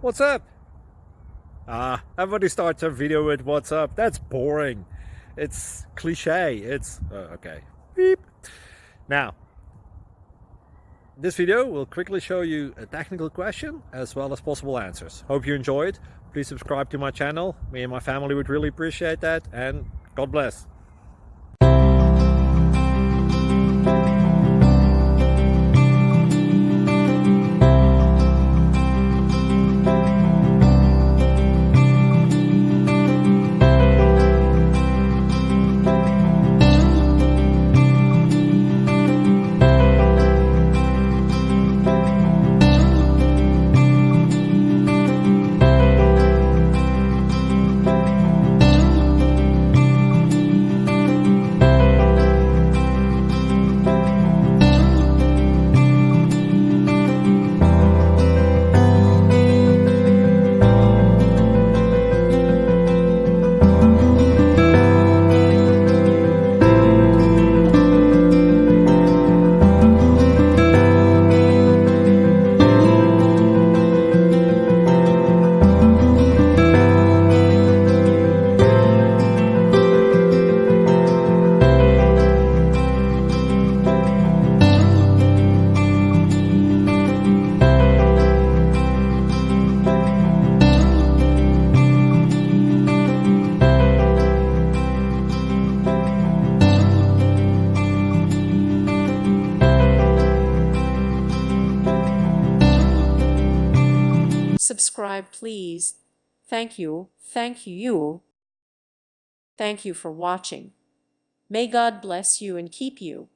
What's up? Everybody starts a video with what's up. That's boring. It's cliche. It's okay. Beep. Now, this video will quickly show you a technical question as well as possible answers. Hope you enjoyed. Please subscribe to my channel. Me and my family would really appreciate that, and God bless. Subscribe, please. Thank you. Thank you. Thank you for watching. May God bless you and keep you.